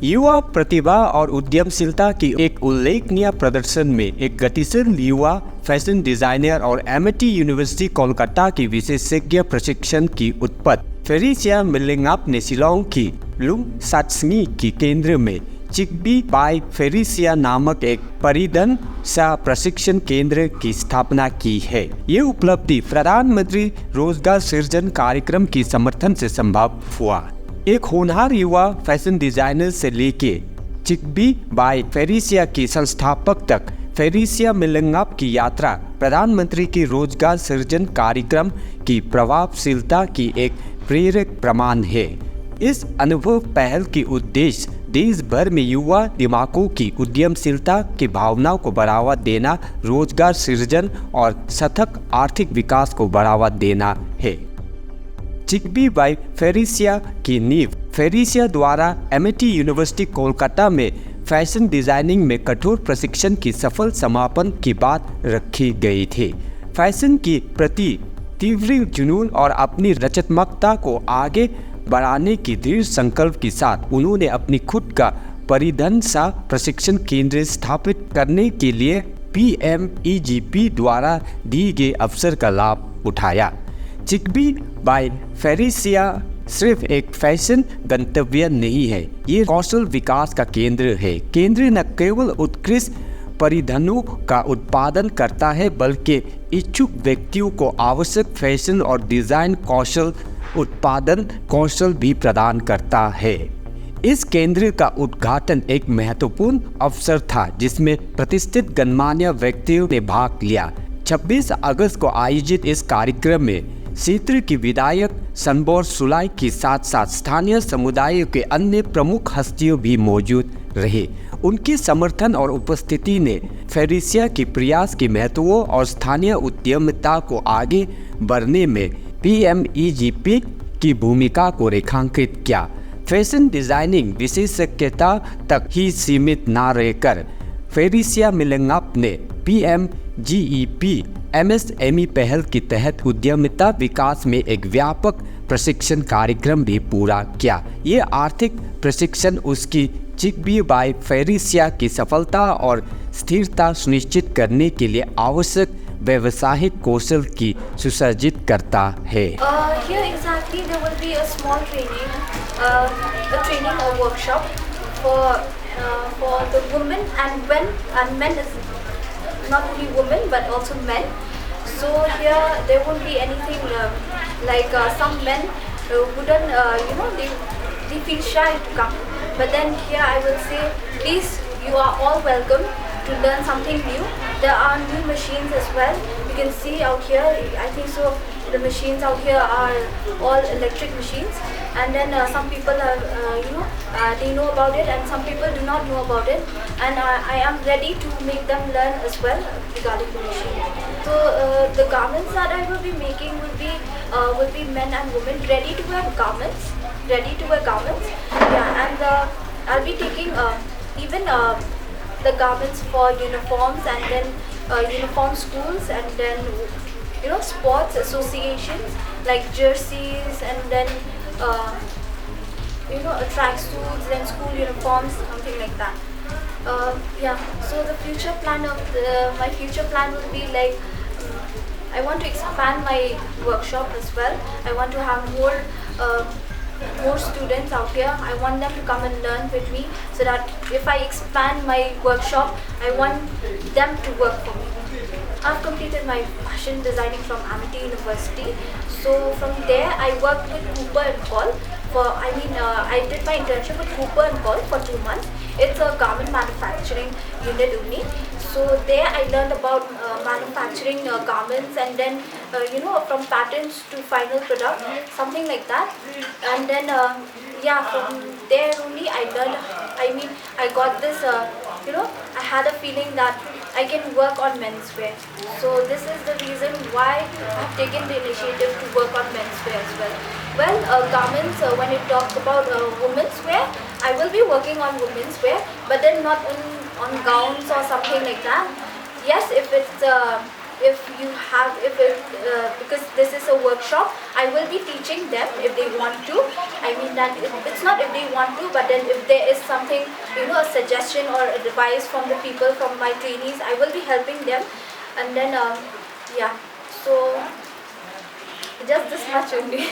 युवा प्रतिभा और उद्यमशीलता की एक उल्लेखनीय प्रदर्शन में एक गतिशील युवा फैशन डिजाइनर और एमिटी यूनिवर्सिटी कोलकाता की विशेषज्ञ प्रशिक्षण की उत्पत्ति फेरिसिया मिलिंगअप ने शिलोंग की लुंग सात्संगी की केंद्र में चिकबी बाय फेरिसिया नामक एक परिधान सह प्रशिक्षण केंद्र की स्थापना की है। ये उपलब्धि प्रधानमंत्री रोजगार सृजन कार्यक्रम की समर्थन से संभव हुआ। एक होनहार युवा फैशन डिजाइनर से लेके चिकबी बाय फेरिसिया की संस्थापक तक फेरिसिया मिलिंगअप की यात्रा प्रधानमंत्री की रोजगार सृजन कार्यक्रम की प्रभावशीलता की एक प्रेरक प्रमाण है। इस अनुभव पहल की उद्देश्य देश भर में युवा दिमागों की उद्यमशीलता की भावनाओं को बढ़ावा देना, रोजगार सृजन और सतत आर्थिक विकास को बढ़ावा देना है। चिकबी बाय फेरिसिया की नींव फेरिसिया द्वारा एमिटी यूनिवर्सिटी कोलकाता में फैशन डिजाइनिंग में कठोर प्रशिक्षण की सफल समापन की बात रखी गई थी। फैशन की प्रति तीव्र जुनून और अपनी रचनात्मकता को आगे बढ़ाने की दृढ़ संकल्प के साथ उन्होंने अपनी खुद का परिधान सह प्रशिक्षण केंद्र स्थापित करने के लिए PMEGP द्वारा दिए गए अवसर का लाभ उठाया। चिकबी बाय फेरिसिया सिर्फ एक फैशन गंतव्य नहीं है, ये कौशल विकास का केंद्र है। केंद्र न केवल उत्कृष्ट परिधानों का उत्पादन करता है बल्कि इच्छुक व्यक्तियों को आवश्यक फैशन और डिजाइन कौशल उत्पादन कौशल भी प्रदान करता है। इस केंद्र का उद्घाटन एक महत्वपूर्ण अवसर था जिसमें प्रतिष्ठित गणमान्य व्यक्तियों ने भाग लिया। 26 अगस्त को आयोजित इस कार्यक्रम में क्षेत्र की विधायक सनबोर सुलाई के साथ साथ स्थानीय समुदायों के अन्य प्रमुख हस्तियों भी मौजूद रहे। उनके समर्थन और उपस्थिति ने फेरिसिया के प्रयास के महत्व और स्थानीय उद्यमिता को आगे बढ़ने में PMEGP की भूमिका को रेखांकित किया। फैशन डिजाइनिंग विशेषज्ञता तक ही सीमित न रहकर फेरिसिया मिलिंगअप ने PMGEP MSME पहल के तहत उद्यमिता विकास में एक व्यापक प्रशिक्षण कार्यक्रम भी पूरा किया। ये आर्थिक प्रशिक्षण उसकी चिकबी बाय फेरिसिया की सफलता और स्थिरता सुनिश्चित करने के लिए आवश्यक व्यवसायिक कौशल की सुसज्जित करता है। Here exactly there will be a small training, a training or workshop for the women and men is not only women but also men. So here there won't be anything like some men wouldn't they feel shy to come. But then here I will say, please, you are all welcome to learn something new. There are new machines as well. You can see out here, I think so, the machines out here are all electric machines. And then some people are, they know about it and some people do not know about it. And I am ready to make them learn as well regarding the machine. So the garments that I will be making will be men and women ready to wear garments. Yeah, and I'll be taking even the garments for uniforms and then uniform schools and then sports associations like jerseys and then track suits and school uniforms, something like that. Yeah, so the future plan of my future plan will be like I want to expand my workshop as well. I want to have more students out here. I want them to come and learn with me so that if I expand my workshop, I want them to work for me. I've completed my fashion designing from Amity University. So from there, I worked with Cooper and Paul. I did my internship with Cooper and Paul for 2 months. It's a garment manufacturing unit only. So there I learned about manufacturing garments and then from patents to final product, something like that. And then from there only I learned. I got this. I had a feeling that I can work on menswear. So this is the reason why I've taken the initiative to work on menswear as well. Well, garments, when you talk about women's wear, I will be working on women's wear, but then not on gowns or something like that. Yes, if it's if you have, if it, because this is a workshop, I will be teaching them if they want to. I mean that it's not if they want to, but then if there is something, a suggestion or advice from the people, from my trainees, I will be helping them. And then yeah, so just this much only.